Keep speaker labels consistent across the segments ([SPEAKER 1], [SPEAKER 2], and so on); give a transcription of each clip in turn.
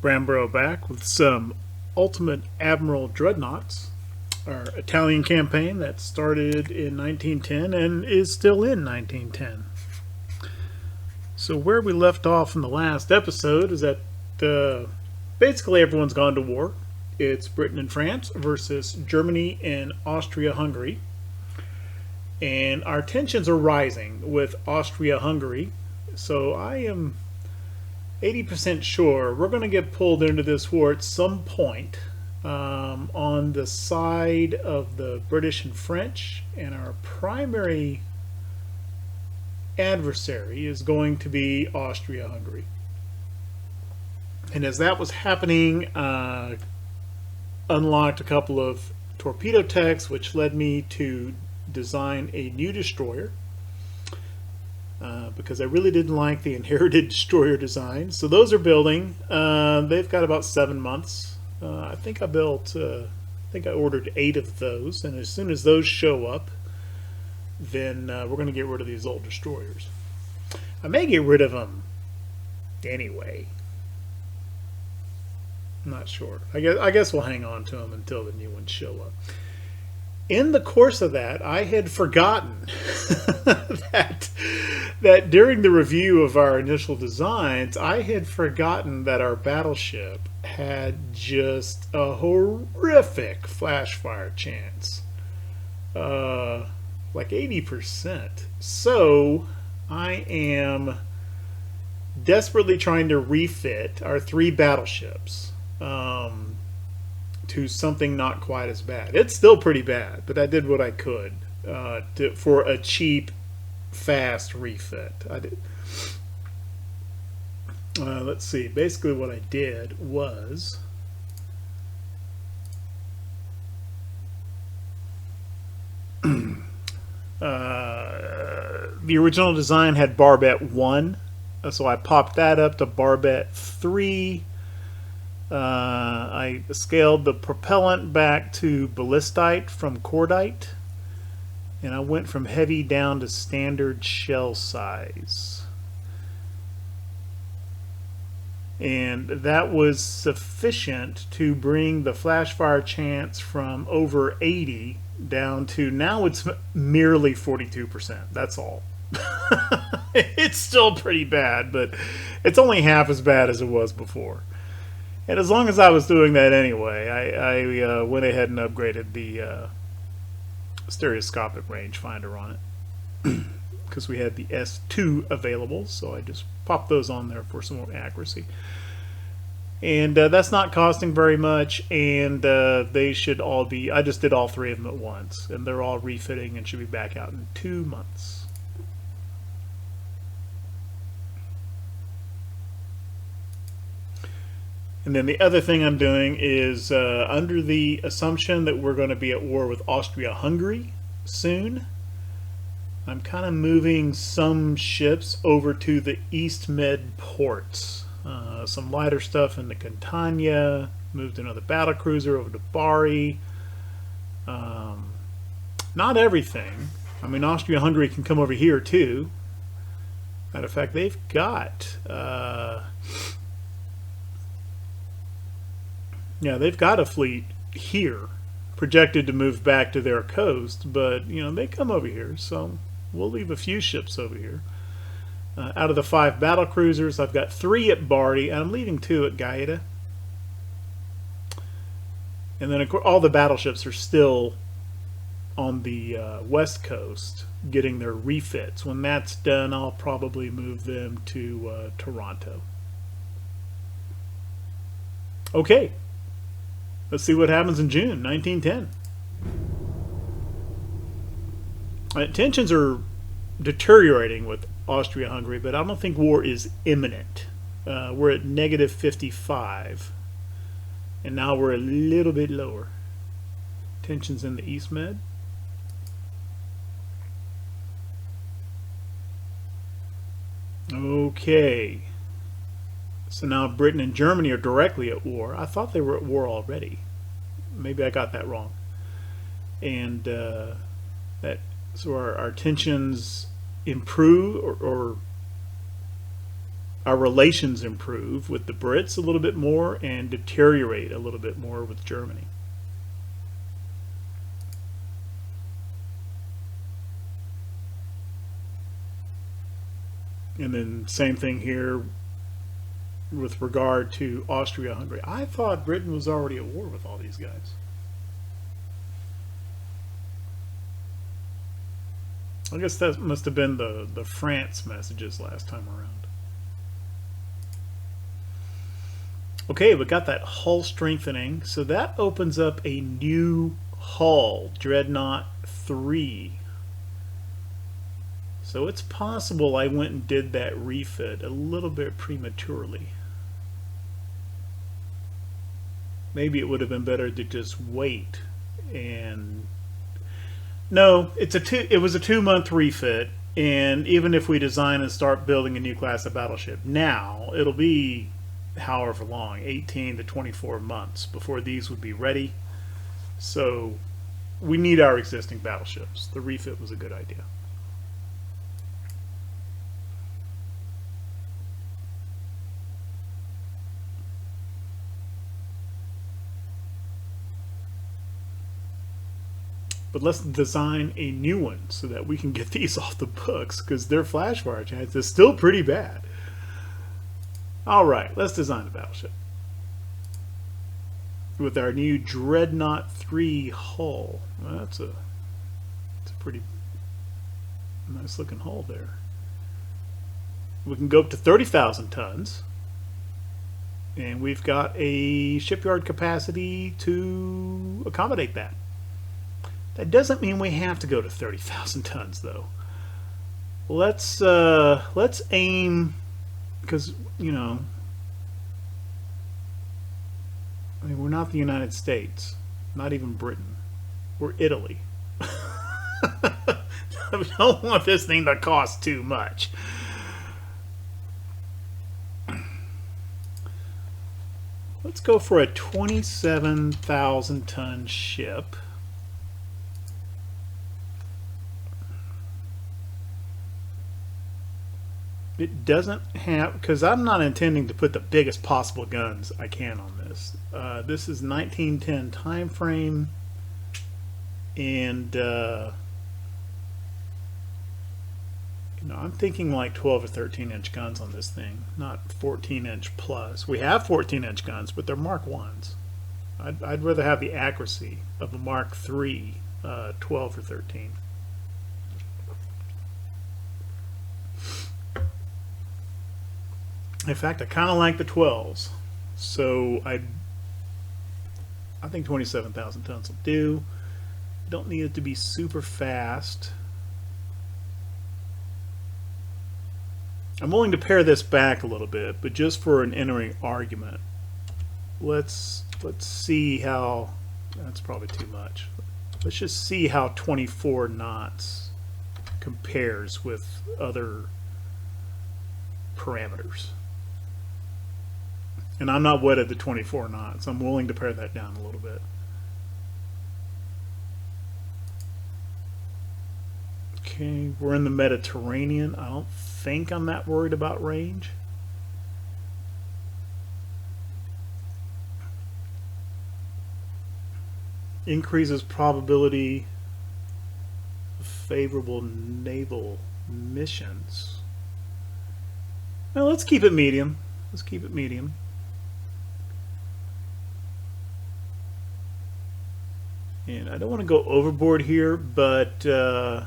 [SPEAKER 1] Brambro back with some Ultimate Admiral Dreadnoughts, our Italian campaign that started in 1910 and is still in 1910. So where we left off in the last episode is that basically everyone's gone to war. It's Britain and France versus Germany and Austria-Hungary. And our tensions are rising with Austria-Hungary. So I am 80% sure we're going to get pulled into this war at some point on the side of the British and French, and our primary adversary is going to be Austria-Hungary. And as that was happening, unlocked a couple of torpedo techs, which led me to design a new destroyer. Because I really didn't like the inherited destroyer design. So those are building. They've got about 7 months. I think I ordered 8 of those, and as soon as those show up, then we're going to get rid of these old destroyers. I may get rid of them anyway. I'm not sure. I guess we'll hang on to them until the new ones show up. In the course of that, I had forgotten that during the review of our initial designs, I had forgotten that our battleship had just a horrific flash fire chance. Like 80%. So I am desperately trying to refit our 3 battleships to something not quite as bad. It's still pretty bad, but I did what I could for a cheap, fast refit. I did. Let's see. Basically, what I did was the original design had barbette 1, so I popped that up to barbette 3. I scaled the propellant back to ballistite from cordite, and I went from heavy down to standard shell size. And that was sufficient to bring the flash fire chance from over 80 down to now it's merely 42%. That's all. It's still pretty bad, but it's only half as bad as it was before. And as long as I was doing that anyway, I went ahead and upgraded the stereoscopic rangefinder on it because we had the S2 available, so I just popped those on there for some more accuracy. And that's not costing very much, and they should all be, I just did all 3 of them at once, and they're all refitting and should be back out in 2 months. And then the other thing I'm doing is under the assumption that we're going to be at war with Austria-Hungary soon, I'm kind of moving some ships over to the East Med ports. Some lighter stuff into Catania, moved another battlecruiser over to Bari. Not everything. I mean, Austria-Hungary can come over here too. Matter of fact, they've got... yeah, they've got a fleet here projected to move back to their coast, but you know, they come over here, so we'll leave a few ships over here. Out of the 5 battle cruisers, I've got 3 at Bari, and I'm leaving 2 at Gaeta. And then of course, all the battleships are still on the west coast getting their refits. When that's done, I'll probably move them to Toronto. Okay. Let's see what happens in June 1910. Tensions are deteriorating with Austria-Hungary, but I don't think war is imminent. We're at negative 55, and now we're a little bit lower. Tensions in the East Med. Okay. So now Britain and Germany are directly at war. I thought they were at war already. Maybe I got that wrong. And so our tensions improve or our relations improve with the Brits a little bit more and deteriorate a little bit more with Germany. And then same thing here with regard to Austria-Hungary. I thought Britain was already at war with all these guys. I guess that must have been the France messages last time around. Okay, we got that hull strengthening, so that opens up a new hull, Dreadnought 3. So it's possible I went and did that refit a little bit prematurely. Maybe it would have been better to just wait and... No, it was a 2-month refit, and even if we design and start building a new class of battleship now, it'll be however long, 18 to 24 months before these would be ready. So we need our existing battleships. The refit was a good idea. But let's design a new one so that we can get these off the books, because their flash fire chance is still pretty bad. Alright, let's design a battleship with our new Dreadnought 3 hull. Well, that's a pretty nice looking hull there. We can go up to 30,000 tons, and we've got a shipyard capacity to accommodate that. That doesn't mean we have to go to 30,000 tons, though. Let's aim, because, you know, I mean, we're not the United States, not even Britain. We're Italy. We don't want this thing to cost too much. Let's go for a 27,000 ton ship. It doesn't have, because I'm not intending to put the biggest possible guns I can on this. This is 1910 time frame, and you know, I'm thinking like 12 or 13 inch guns on this thing, not 14 inch plus. We have 14 inch guns, but they're Mark 1s. I'd rather have the accuracy of a Mark 3 12 or 13. In fact, I kind of like the 12s, so I think 27,000 tons will do. Don't need it to be super fast. I'm willing to pare this back a little bit, but just for an entering argument, let's see how. That's probably too much. Let's just see how 24 knots compares with other parameters. And I'm not wedded to 24 knots. I'm willing to pare that down a little bit. Okay, we're in the Mediterranean. I don't think I'm that worried about range. Increases probability of favorable naval missions. Well, let's keep it medium. Let's keep it medium. And I don't want to go overboard here, but I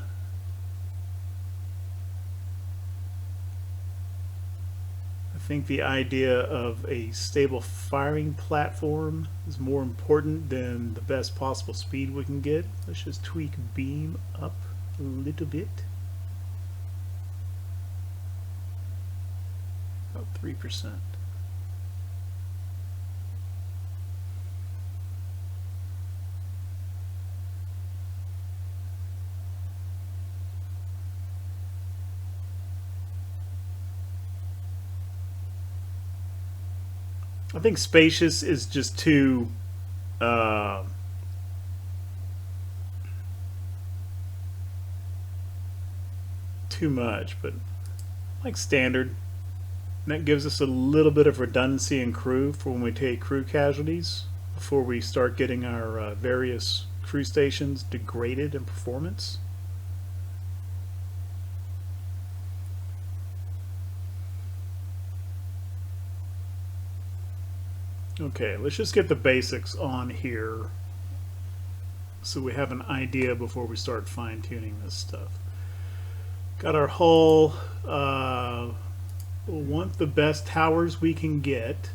[SPEAKER 1] think the idea of a stable firing platform is more important than the best possible speed we can get. Let's just tweak beam up a little bit. About 3%. I think spacious is just too much, but like standard And that gives us a little bit of redundancy in crew for when we take crew casualties before we start getting our various crew stations degraded in performance. Okay, let's just get the basics on here so we have an idea before we start fine-tuning this stuff. Got our hull. We'll want the best towers we can get.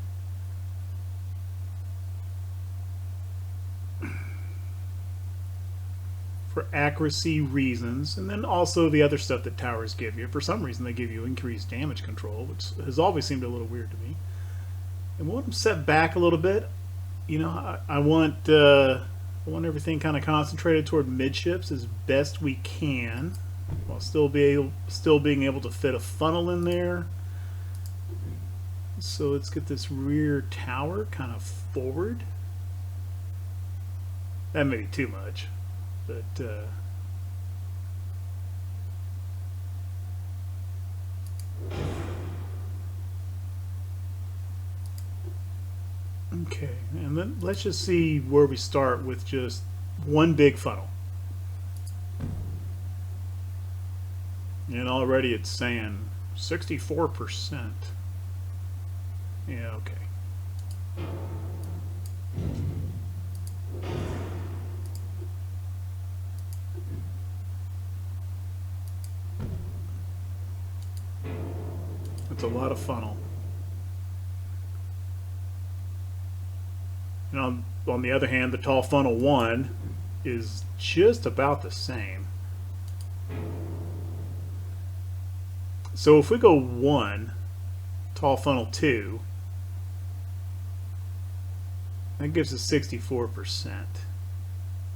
[SPEAKER 1] For accuracy reasons, and then also the other stuff that towers give you. For some reason they give you increased damage control, which has always seemed a little weird to me. And we want them set back a little bit. You know, I want everything kind of concentrated toward midships as best we can, while still being able to fit a funnel in there. So let's get this rear tower kind of forward. That may be too much, but okay, and then let's just see where we start with just one big funnel. And already it's saying 64%. Yeah, okay. That's a lot of funnel. And on the other hand, the tall funnel 1 is just about the same. So if we go 1, tall funnel 2, that gives us 64%.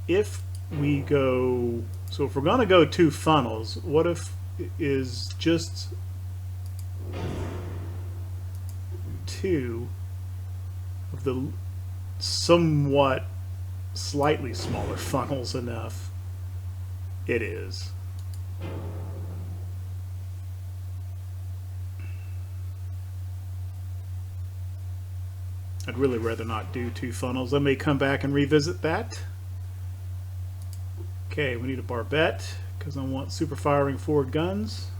[SPEAKER 1] If we go, so if we're going to go 2 funnels, what if is just 2 of the somewhat slightly smaller funnels enough? It is. I'd really rather not do 2 funnels. I may come back and revisit that. Okay, we need a barbette because I want super firing forward guns.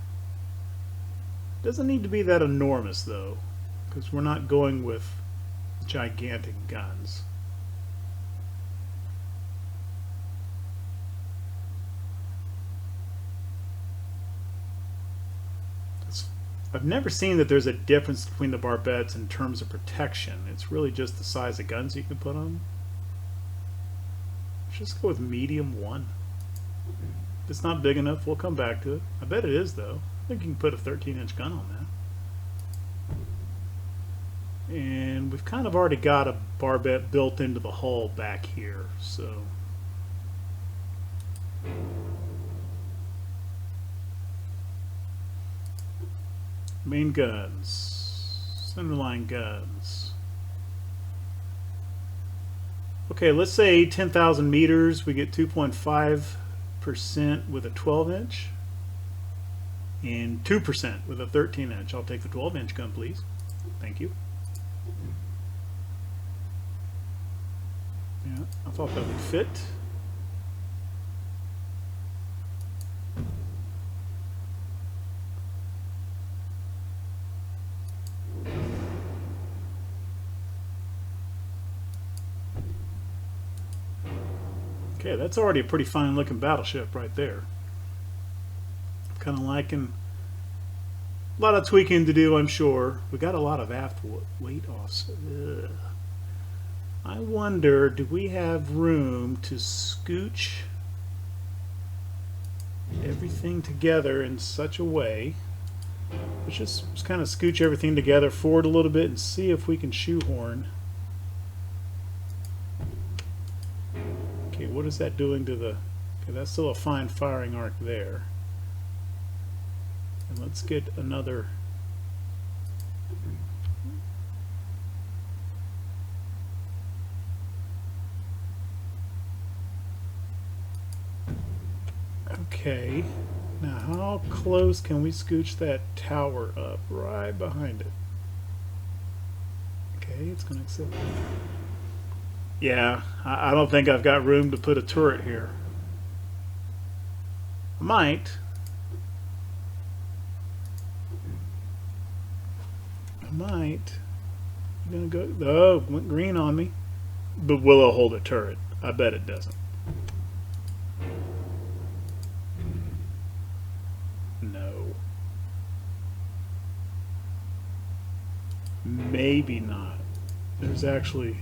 [SPEAKER 1] Doesn't need to be that enormous though, because we're not going with gigantic guns. I've never seen that there's a difference between the barbettes in terms of protection. It's really just the size of guns you can put on them. Let's just go with medium 1. If it's not big enough, we'll come back to it. I bet it is though. I think you can put a 13-inch gun on that. And we've kind of already got a barbette built into the hull back here, so main guns, centerline guns. Okay, let's say 10,000 meters, we get 2.5% with a 12-inch and 2% with a 13-inch. I'll take the 12-inch gun, please. Thank you. Yeah, I thought that would fit. Okay, that's already a pretty fine looking battleship right there. Kind of liking, a lot of tweaking to do, I'm sure. We got a lot of aft weight offs. Ugh. I wonder, do we have room to scooch everything together in such a way? Let's just kind of scooch everything together forward a little bit and see if we can shoehorn. Okay, what is that doing to the... Okay, that's still a fine firing arc there. And let's get another... Okay, now how close can we scooch that tower up? Right behind it. Okay, it's going to accept. Yeah, I don't think I've got room to put a turret here. I might. You're going to go. Oh, went green on me. But will it hold a turret? I bet it doesn't. No. Maybe not. There's actually...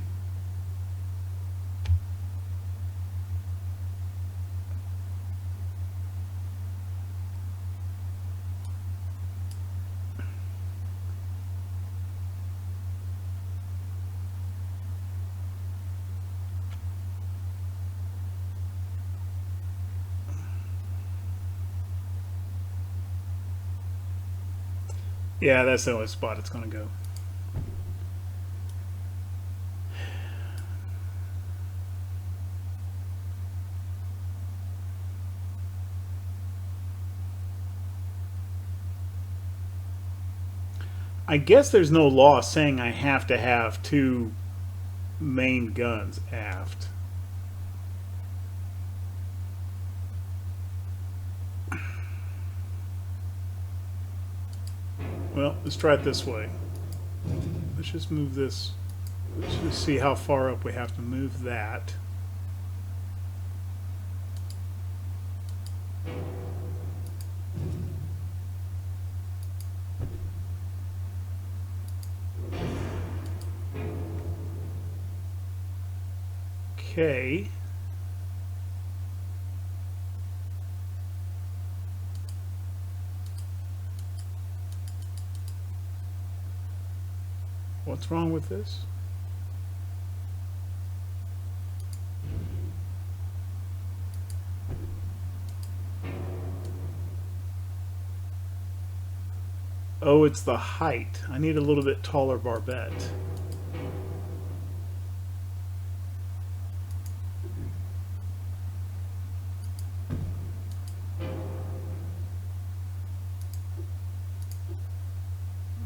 [SPEAKER 1] Yeah, that's the only spot it's going to go. I guess there's no law saying I have to have two main guns aft. Well, let's try it this way. Let's just move this. Let's just see how far up we have to move that. Okay. What's wrong with this? Oh, it's the height. I need a little bit taller barbette.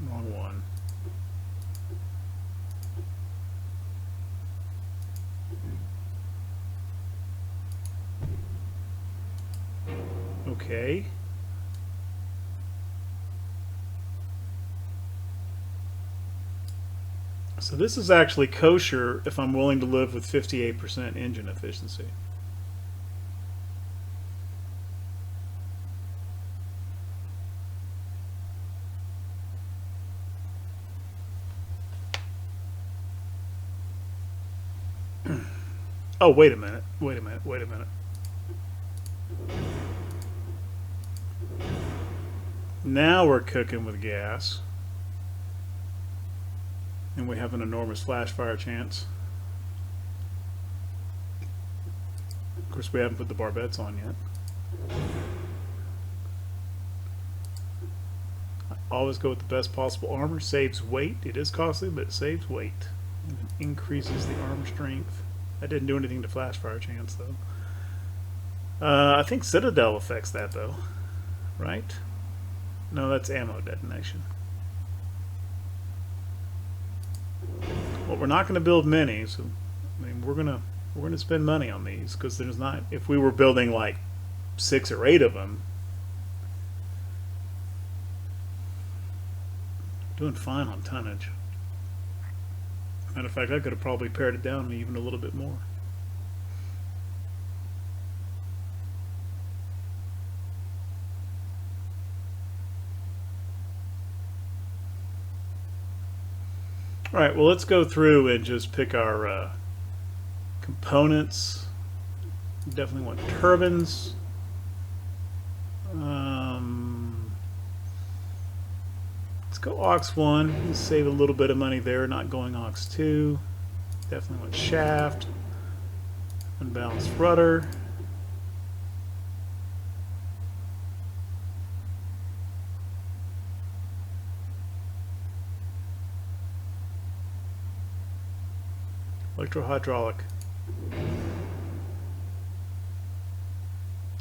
[SPEAKER 1] Wrong one. Okay. So this is actually kosher if I'm willing to live with 58% engine efficiency. Oh, wait a minute. Wait a minute. Wait a minute. Now we're cooking with gas. And we have an enormous flash fire chance. Of course, we haven't put the barbettes on yet. I always go with the best possible armor. Saves weight. It is costly, but it saves weight. And it increases the armor strength. That didn't do anything to flash fire chance, though. I think Citadel affects that, though. Right? No, that's ammo detonation. Well, we're not going to build many, so I mean we're gonna spend money on these because there's not. If we were building like 6 or 8 of them, doing fine on tonnage. Matter of fact, I could have probably pared it down even a little bit more. Alright, well let's go through and just pick our components. Definitely want turbines. Let's go aux 1. Let's save a little bit of money there, not going aux 2. Definitely want shaft. Unbalanced rudder. Electro-hydraulic.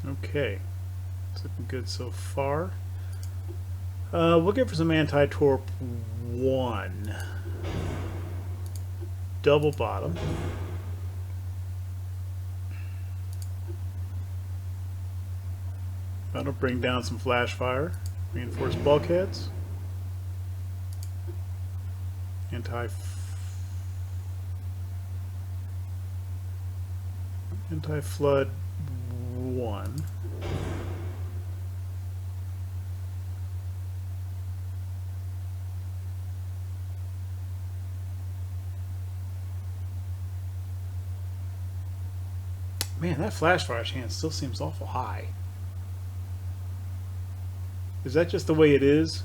[SPEAKER 1] Okay, it's looking good so far. We'll go for some anti-torp 1. double bottom. That'll bring down some flash fire. Reinforced bulkheads. Anti-flood 1. Man, that flash fire chance still seems awful high. Is that just the way it is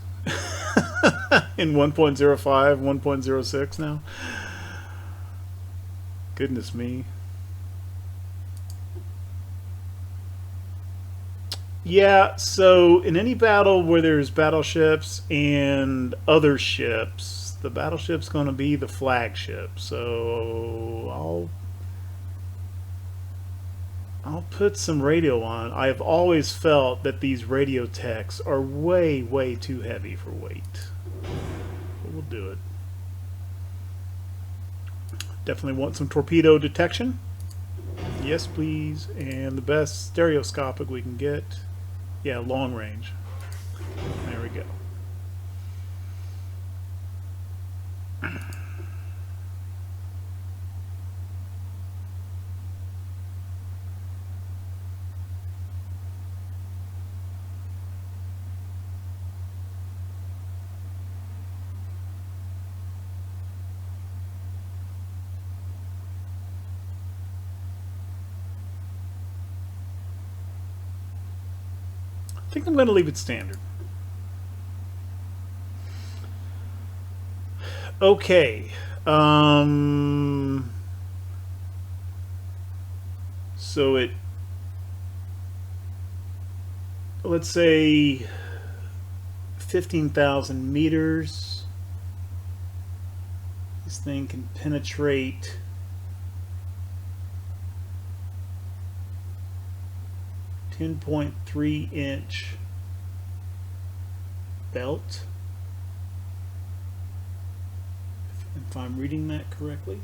[SPEAKER 1] in 1.05, 1.06 now? Goodness me. Yeah, so in any battle where there's battleships and other ships, the battleship's going to be the flagship. So I'll put some radio on. I've always felt that these radio techs are way, way too heavy for weight. But we'll do it. Definitely want some torpedo detection. Yes, please. And the best stereoscopic we can get. Yeah, long range. There we go. I think I'm going to leave it standard. Okay. So let's say 15,000 meters. This thing can penetrate 10.3-inch belt, if I'm reading that correctly,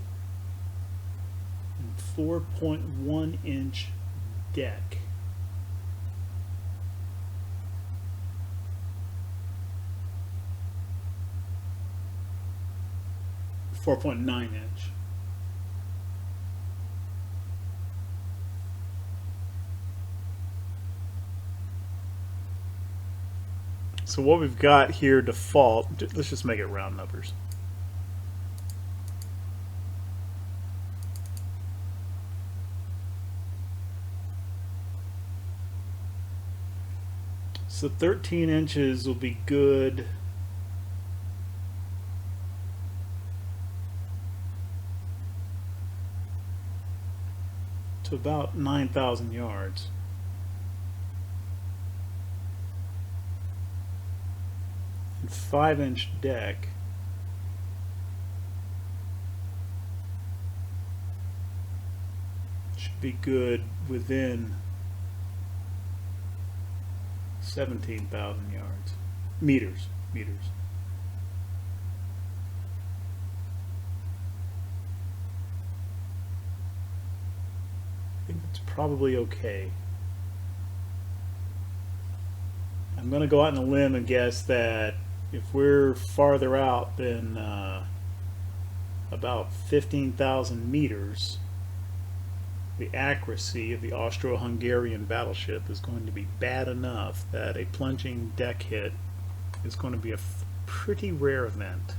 [SPEAKER 1] and 4.1-inch deck. .9 inch. So what we've got here default, let's just make it round numbers. So 13 inches will be good. To about 9,000 yards. And 5-inch deck should be good within 17,000 yards. Meters. I think it's probably okay. I'm going to go out on a limb and guess that if we're farther out than about 15,000 meters, the accuracy of the Austro-Hungarian battleship is going to be bad enough that a plunging deck hit is going to be a pretty rare event.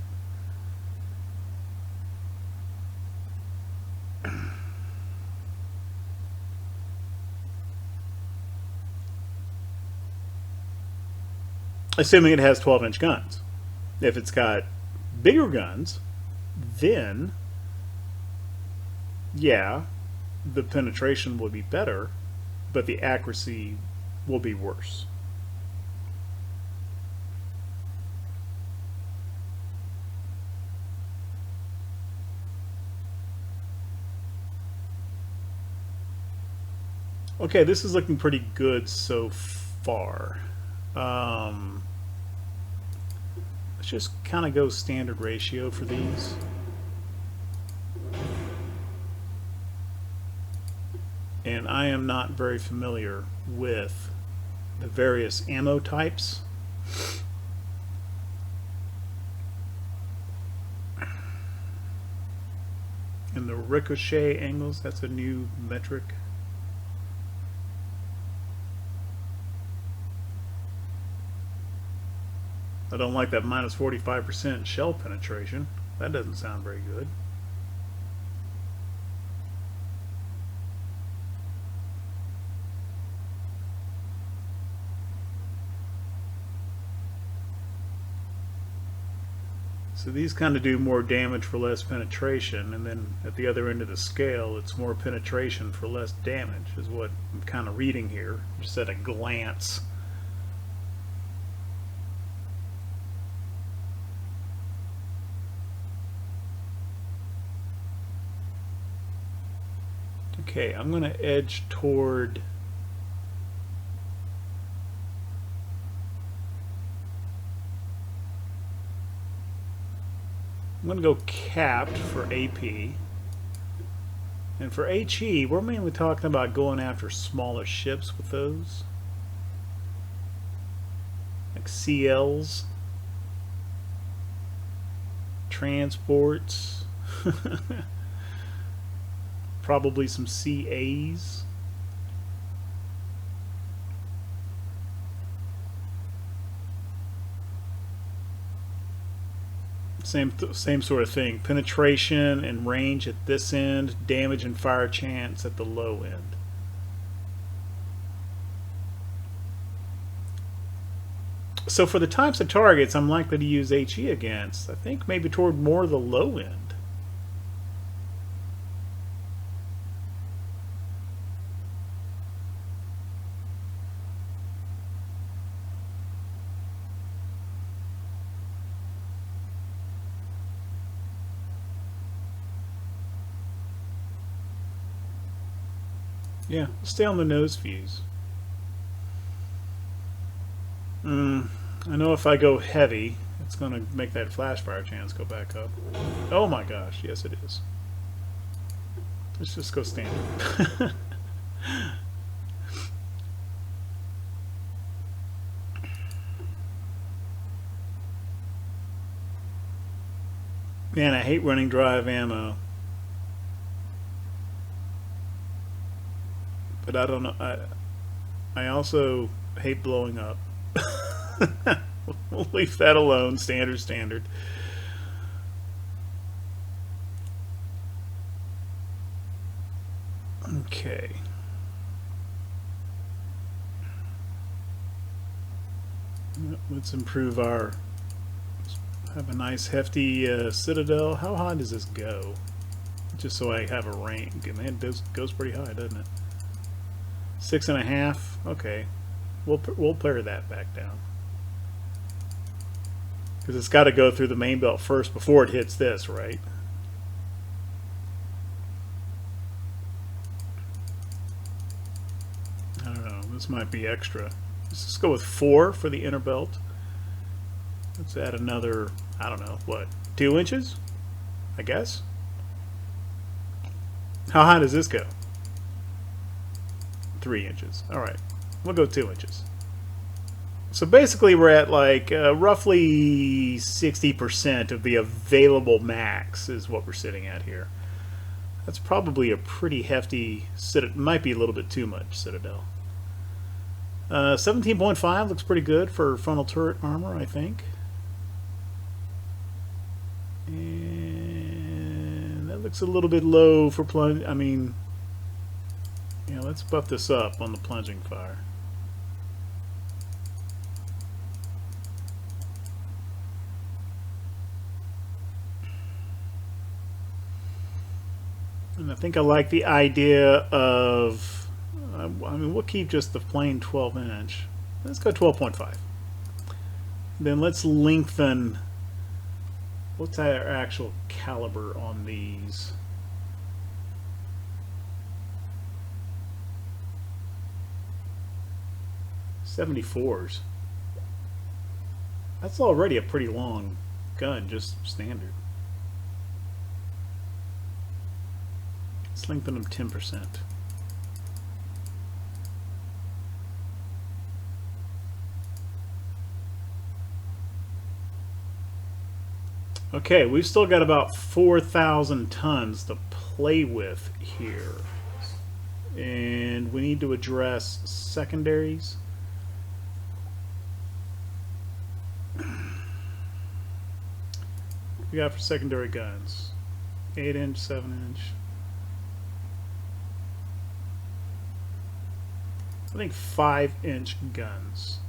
[SPEAKER 1] Assuming it has 12-inch guns. If it's got bigger guns, then yeah, the penetration will be better, but the accuracy will be worse. Okay, this is looking pretty good so far. Let's just kind of go standard ratio for these. and I am not very familiar with the various ammo types. And the ricochet angles, that's a new metric. I don't like that minus 45% shell penetration. That doesn't sound very good. So these kind of do more damage for less penetration, and then at the other end of the scale, it's more penetration for less damage, is what I'm kind of reading here, just at a glance. Okay, I'm going to edge toward I'm going to go capped for AP. And for HE, we're mainly talking about going after smaller ships with those. Like CLs. Transports. Probably some CAs. Same sort of thing. Penetration and range at this end, damage and fire chance at the low end. So for the types of targets I'm likely to use HE against, I think maybe toward more the low end. Yeah, stay on the nose fuse. I know if I go heavy, it's going to make that flash fire chance go back up. Oh my gosh, yes it is. Let's just go standard. Man, I hate running drive ammo. But I don't know. I also hate blowing up. We'll leave that alone. Standard. Okay. Let's improve our. Have a nice hefty citadel. How high does this go? Just so I have a range. Man, it goes pretty high, doesn't it? 6.5. Okay, we'll pare that back down because it's got to go through the main belt first before it hits this, right? I don't know. This might be extra. Let's just go with 4 for the inner belt. Let's add another. I don't know what, 2 inches, I guess. How high does this go? 3 inches. Alright, we'll go 2 inches. So basically we're at like roughly 60% of the available max is what we're sitting at here. That's probably a pretty hefty citadel. Might be a little bit too much citadel. 17.5 looks pretty good for frontal turret armor, I think. And that looks a little bit low for plunge. I mean, yeah, let's buff this up on the plunging fire. And I think I like the idea of, I mean, we'll keep just the plain 12-inch. Let's go 12.5. Then let's lengthen, what's our actual caliber on these? .74s. That's already a pretty long gun, just standard. Let's lengthen them 10%. Okay, we've still got about 4,000 tons to play with here. And we need to address secondaries. What we got for secondary guns? 8-inch, 7-inch. I think 5-inch guns.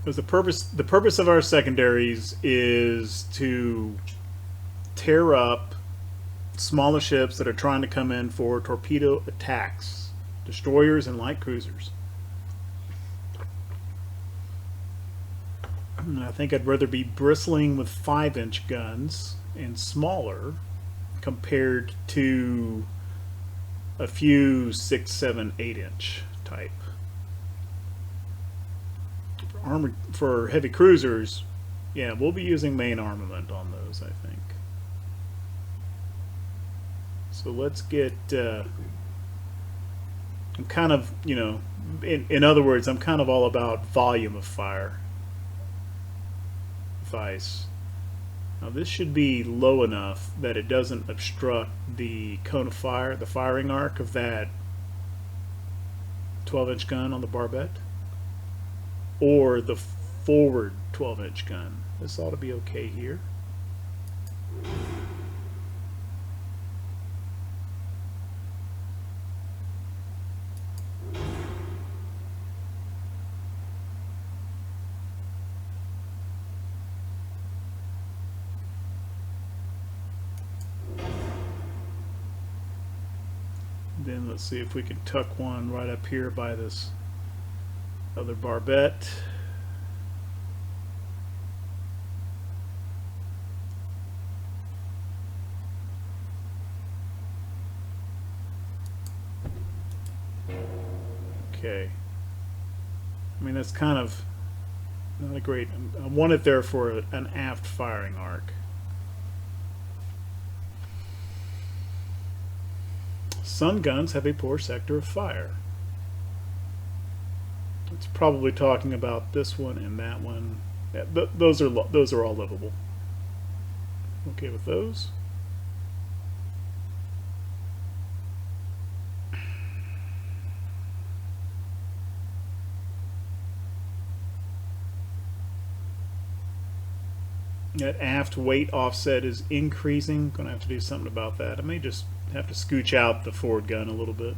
[SPEAKER 1] Because the purpose of our secondaries is to tear up smaller ships that are trying to come in for torpedo attacks, destroyers and light cruisers. And I think I'd rather be bristling with 5-inch guns and smaller compared to a few 6, 7, 8-inch type. For heavy cruisers, yeah, we'll be using main armament on those, I think. So let's get, I'm kind of, you know, in other words, I'm kind of all about volume of fire. Vice. Now this should be low enough that it doesn't obstruct the cone of fire, the firing arc of that 12-inch gun on the barbette, or the forward 12-inch gun. This ought to be okay here. Then let's see if we can tuck one right up here by this other barbette. Okay. I mean, that's kind of not a great... I want it there for an aft firing arc. Some guns have a poor sector of fire. It's probably talking about this one and that one. Yeah, those are all livable. Okay with those. That aft weight offset is increasing. Gonna have to do something about that. I may just have to scooch out the forward gun a little bit.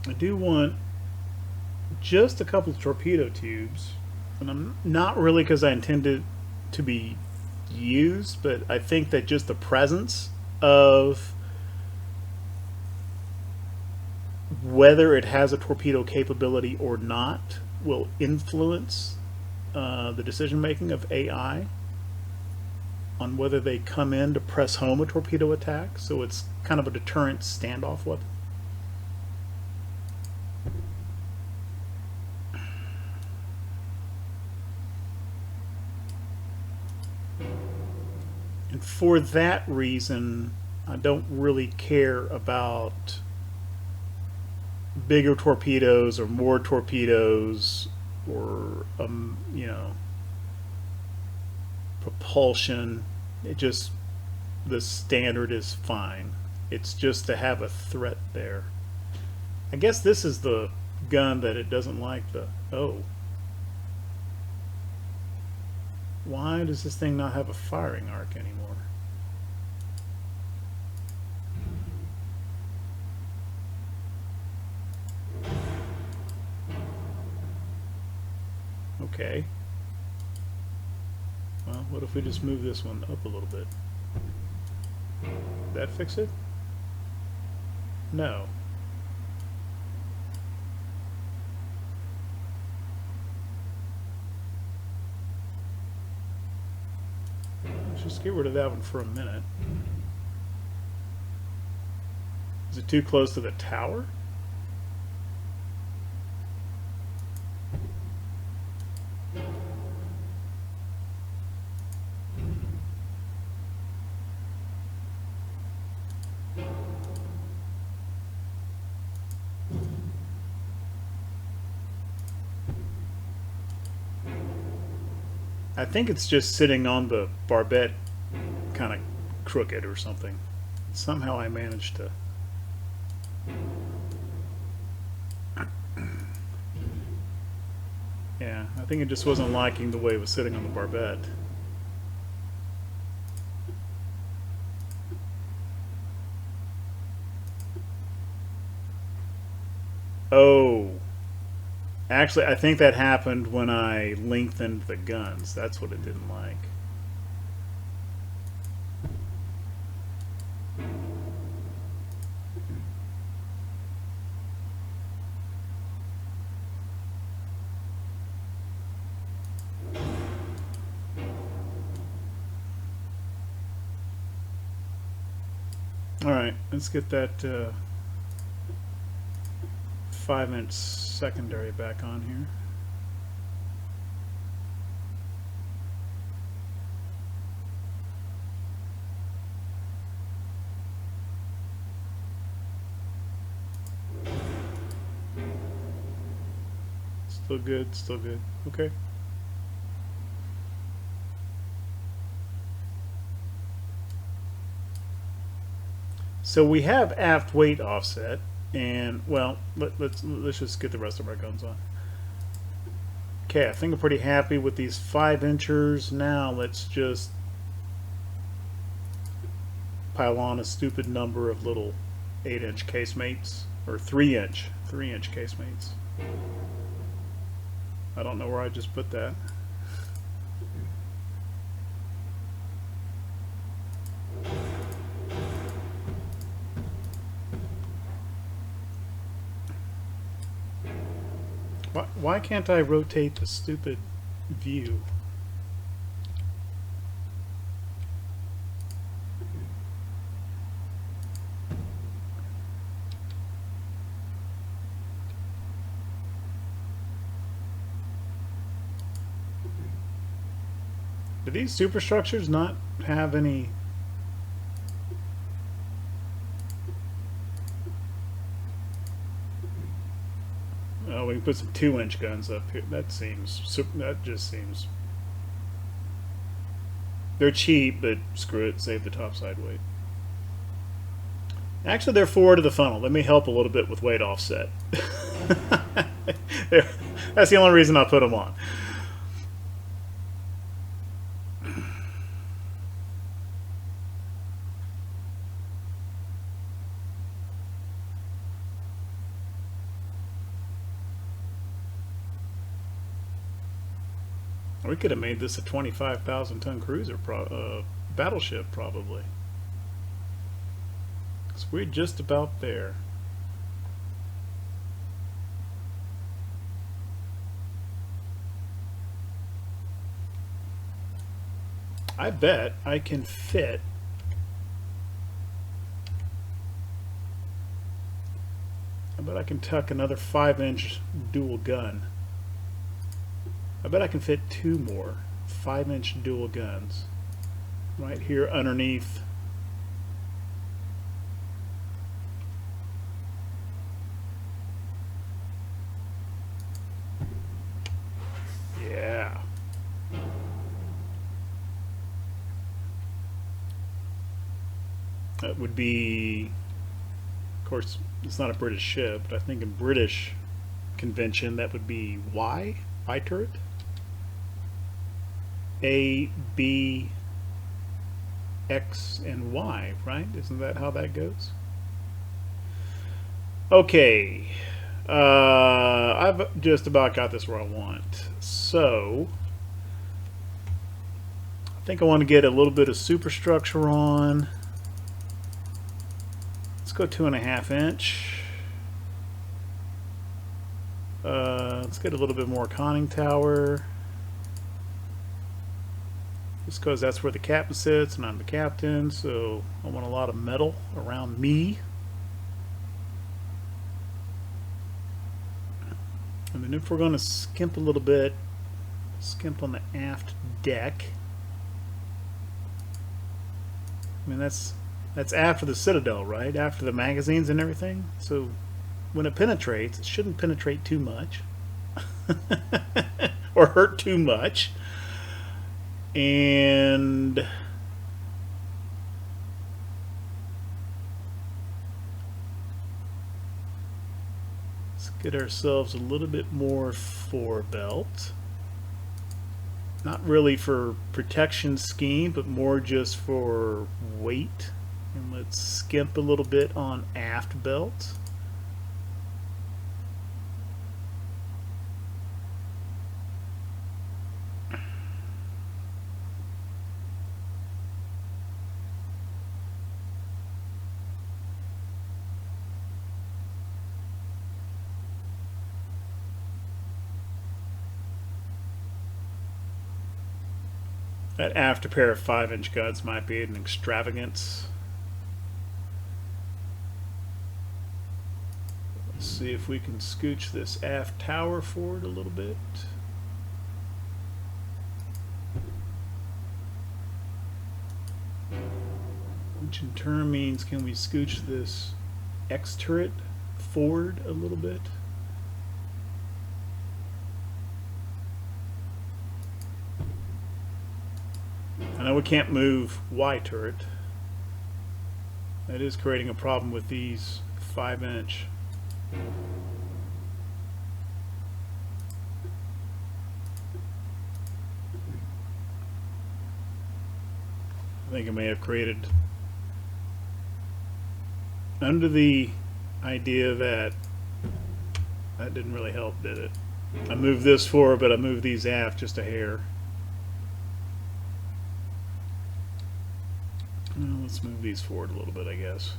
[SPEAKER 1] I do want just a couple of torpedo tubes, and I'm not really because I intended to be used, but I think that just the presence of whether it has a torpedo capability or not will influence the decision making of AI on whether they come in to press home a torpedo attack. So it's kind of a deterrent standoff weapon. And for that reason, I don't really care about bigger torpedoes or more torpedoes or you know, propulsion. It just, the standard is fine. It's just to have a threat there. I guess this is the gun that it doesn't like. The why does this thing not have a firing arc anymore? Okay. Well, what if we just move this one up a little bit? That fix it? No. Let's just get rid of that one for a minute. Is it too close to the tower? I think it's just sitting on the barbette kind of crooked or something. Somehow I managed to... Yeah, I think it just wasn't liking the way it was sitting on the barbette. Oh, actually, I think that happened when I lengthened the guns. That's what it didn't like. All right, let's get that 5-inch secondary back on here. Still good, still good. Okay. So we have aft weight offset, and well, let's just get the rest of our guns on. Okay, I think I'm pretty happy with these 5-inchers. Now let's just pile on a stupid number of little 8-inch casemates, or 3-inch casemates. I don't know where I just put that. Why can't I rotate the stupid view? Do these superstructures not have any... Oh, we can put some 2-inch guns up here. That just seems... They're cheap, but screw it, save the topside weight. Actually, they're forward of the funnel. Let me help a little bit with weight offset. That's the only reason I put them on. We could have made this a 25,000-ton cruiser, battleship, probably. So we're just about there. I bet I can fit tuck another 5-inch dual gun. I bet I can fit 2 more 5-inch dual guns right here underneath. Yeah. That would be, of course, it's not a British ship, but I think in British convention that would be Y turret. A, B, X, and Y, right? Isn't that how that goes? Okay. I've just about got this where I want. So, I think I want to get a little bit of superstructure on. Let's go 2.5 inch. Let's get a little bit more conning tower. Just because that's where the captain sits and I'm the captain, so I want a lot of metal around me. And then if we're going to skimp a little bit, skimp on the aft deck. I mean, that's after the citadel, right? After the magazines and everything. So when it penetrates, it shouldn't penetrate too much or hurt too much. And let's get ourselves a little bit more forebelt. Not really for protection scheme, but more just for weight. And let's skimp a little bit on aft belt. That after pair of 5-inch guns might be an extravagance. Let's see if we can scooch this aft tower forward a little bit. Which in turn means, can we scooch this X turret forward a little bit? I know we can't move Y turret. That is creating a problem with these 5-inch. I think I may have created, under the idea that didn't really help, did it? I moved this forward, but I moved these aft just a hair. Well, let's move these forward a little bit, I guess.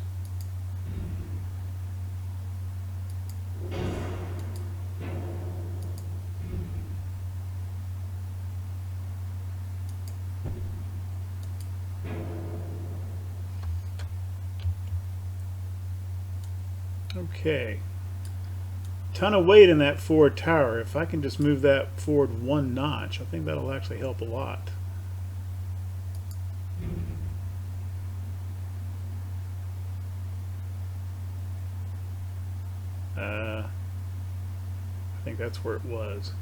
[SPEAKER 1] Okay. Ton of weight in that forward tower. If I can just move that forward 1 notch, I think that'll actually help a lot. I think that's where it was.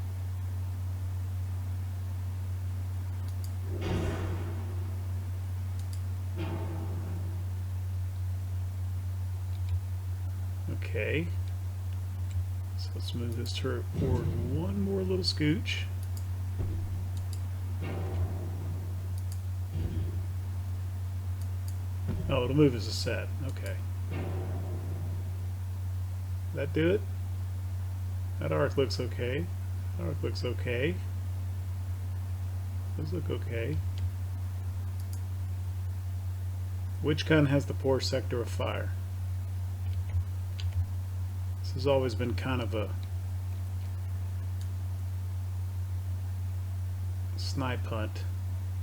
[SPEAKER 1] Okay. So let's move this turret forward 1 more little scooch. Oh, it'll move as a set. Okay. That do it? That arc looks okay. That arc looks okay. Those look okay. Which gun has the poor sector of fire? This has always been kind of a snipe hunt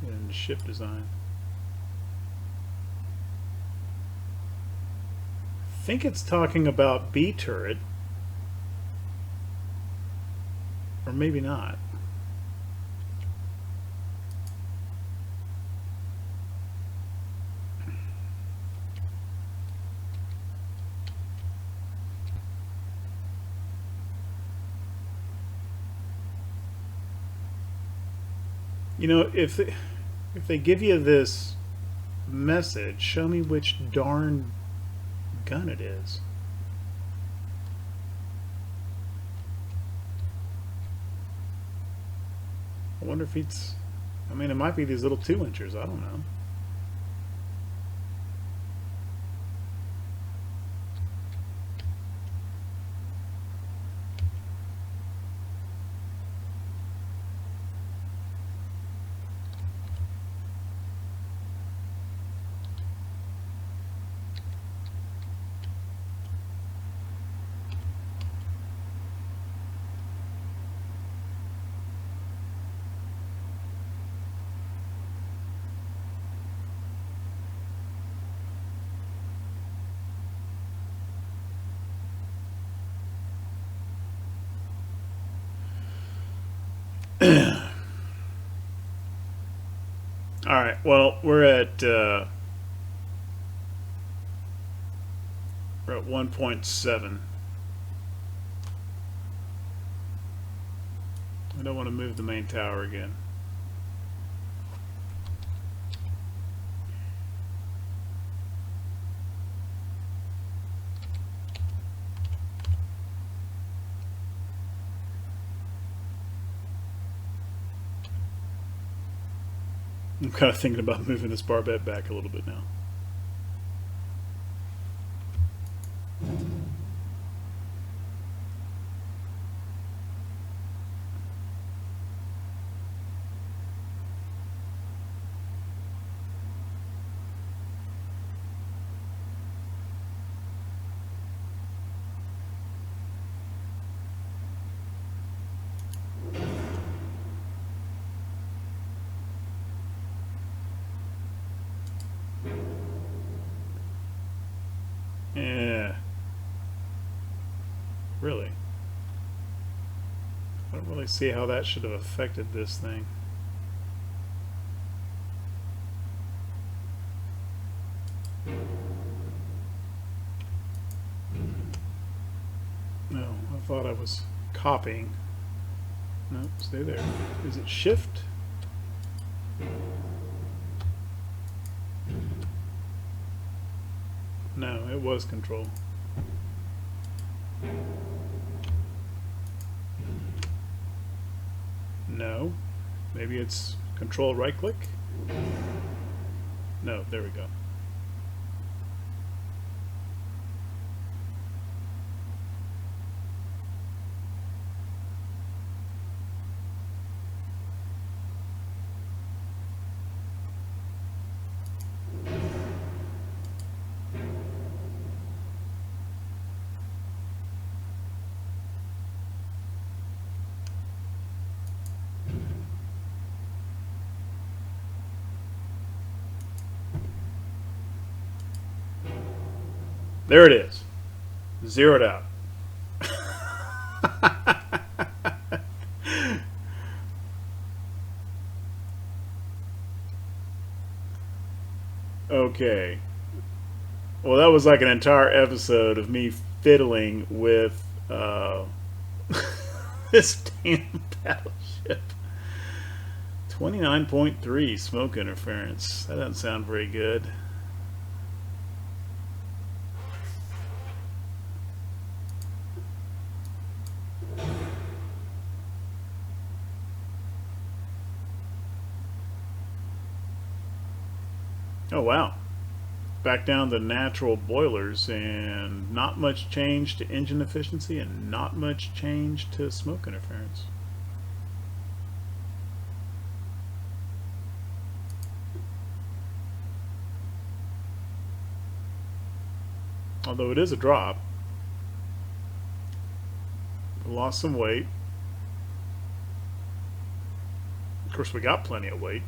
[SPEAKER 1] in ship design. I think it's talking about B turret, or maybe not. You know, if they give you this message, show me which darn gun it is. I wonder if it's, I mean, it might be these little 2-inchers, I don't know. All right, well, we're at 1.7. I don't want to move the main tower again. I'm kind of thinking about moving this barbette back a little bit now. Yeah. Really? I don't really see how that should have affected this thing. No, I thought I was copying. No, stay there. Is it shift? No, it was control. No. Maybe it's control right click? No, there we go. There it is. Zeroed out. Okay. Well, that was like an entire episode of me fiddling with this damn battleship. 29.3 smoke interference. That doesn't sound very good. Oh wow, back down to natural boilers and not much change to engine efficiency and not much change to smoke interference. Although it is a drop. Lost some weight. Of course we got plenty of weight.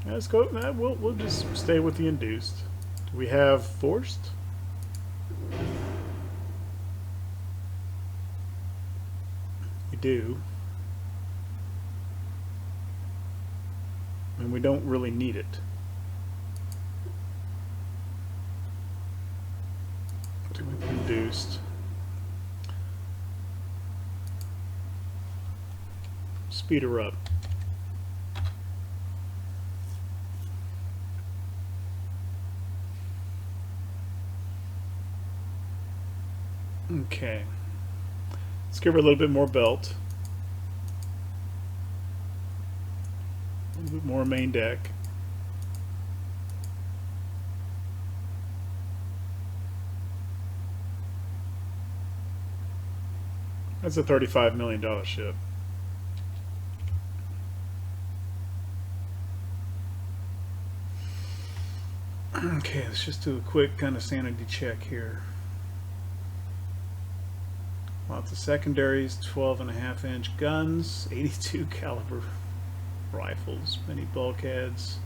[SPEAKER 1] Let's go. We'll just stay with the induced. Do we have forced? We do. And we don't really need it. Do we induced? Speed her up. Okay, let's give her a little bit more belt, a little bit more main deck. That's a $35 million ship. Okay, let's just do a quick kind of sanity check here. Lots of secondaries, 12.5-inch guns, 82 caliber rifles, many bulkheads.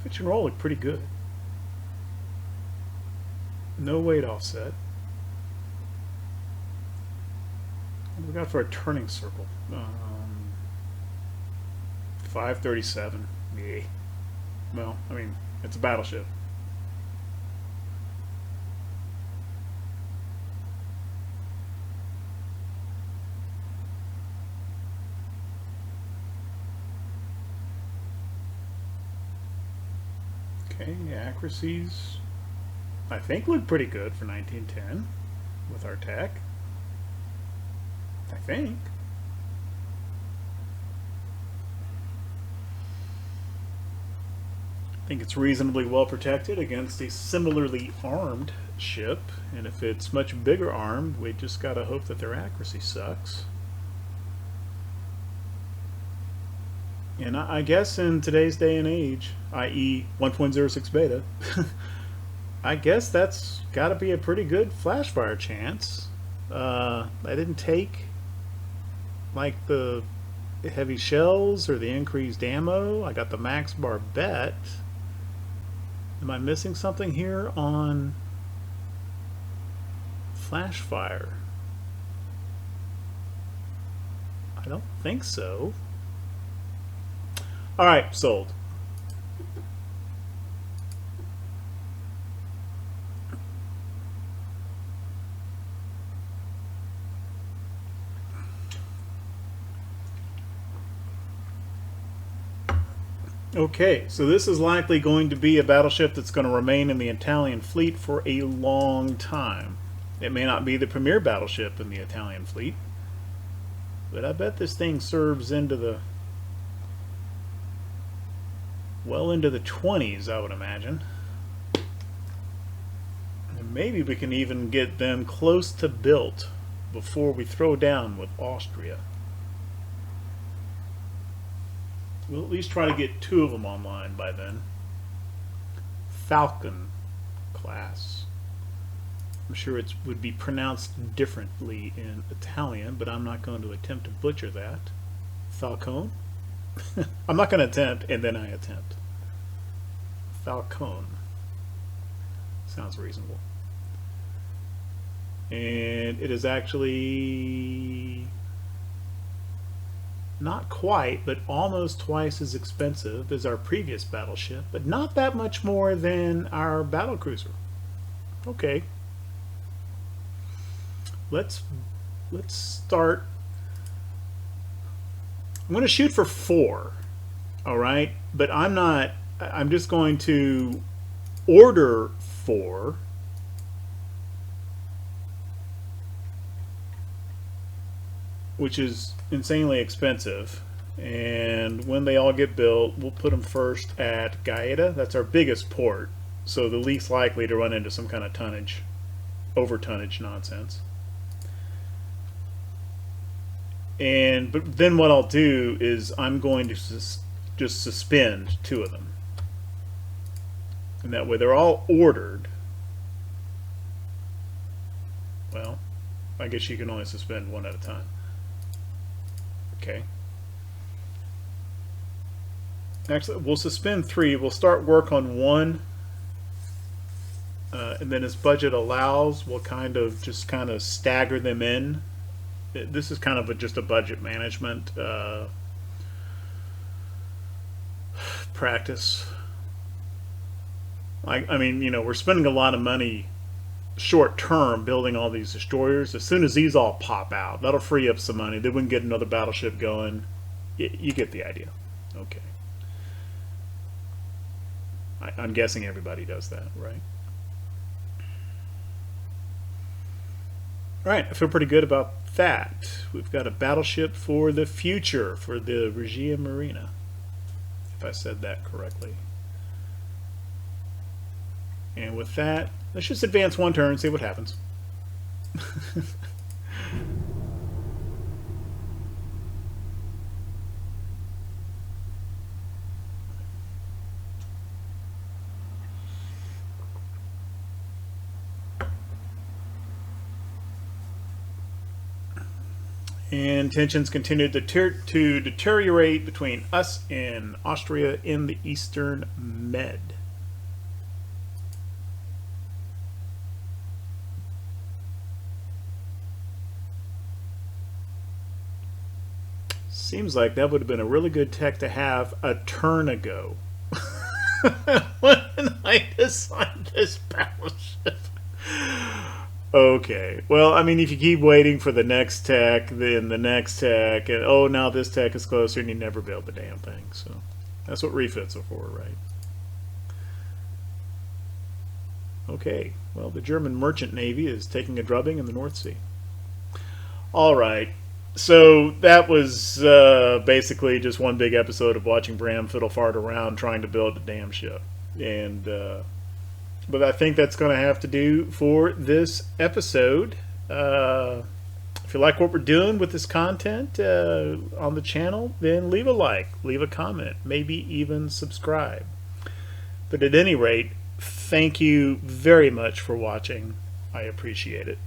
[SPEAKER 1] Pitch and roll look pretty good. No weight offset. What do we got for a turning circle? 537. Yeah. Well, I mean, it's a battleship. Okay, accuracies I think look pretty good for 1910 with our tech. I think. I think it's reasonably well protected against a similarly armed ship, and if it's much bigger armed, we just gotta hope that their accuracy sucks. And I guess in today's day and age, i.e. 1.06 beta, I guess that's got to be a pretty good flash fire chance. I didn't take like the heavy shells or the increased ammo. I got the max barbette. Am I missing something here on flash fire? I don't think so. All right, sold. Okay, so this is likely going to be a battleship that's going to remain in the Italian fleet for a long time. It may not be the premier battleship in the Italian fleet, but I bet this thing serves into the well into the 20s, I would imagine. And maybe we can even get them close to built before we throw down with Austria. We'll at least try to get 2 of them online by then. Falcon class. I'm sure it would be pronounced differently in Italian, but I'm not going to attempt to butcher that. Falcon? I'm not going to attempt, and then I attempt. Falcon. Sounds reasonable. And it is actually not quite, but almost twice as expensive as our previous battleship, but not that much more than our battlecruiser. Okay. Let's start. I'm going to shoot for 4. All right, but I'm just going to order 4. Which is insanely expensive, and when they all get built, we'll put them first at Gaeta. That's our biggest port, so the least likely to run into some kind of tonnage, over tonnage nonsense. But then what I'll do is I'm going to just suspend 2 of them, and that way they're all ordered. Well, I guess you can only suspend 1 at a time. Okay. Actually, we'll suspend 3. We'll start work on 1, and then as budget allows, we'll kind of stagger them in. This is kind of just a budget management practice. I mean, you know, we're spending a lot of money short term building all these destroyers. As soon as these all pop out, that'll free up some money. Then we can get another battleship going. You get the idea. Okay. I'm guessing everybody does that, right? All right, I feel pretty good about that. We've got a battleship for the future for the Regia Marina, if I said that correctly. And with that, let's just advance 1 turn and see what happens. And tensions continue to deteriorate between us and Austria in the Eastern Med. Seems like that would have been a really good tech to have a turn ago when I designed this battleship. Okay, well, I mean, if you keep waiting for the next tech, then the next tech, and oh, now this tech is closer, and you never build the damn thing. So that's what refits are for, right? Okay, well, the German merchant navy is taking a drubbing in the North Sea. All right. So that was basically just one big episode of watching Bram fiddle fart around trying to build a damn ship. And but I think that's going to have to do for this episode. If you like what we're doing with this content on the channel, then leave a like, leave a comment, maybe even subscribe. But at any rate, thank you very much for watching. I appreciate it.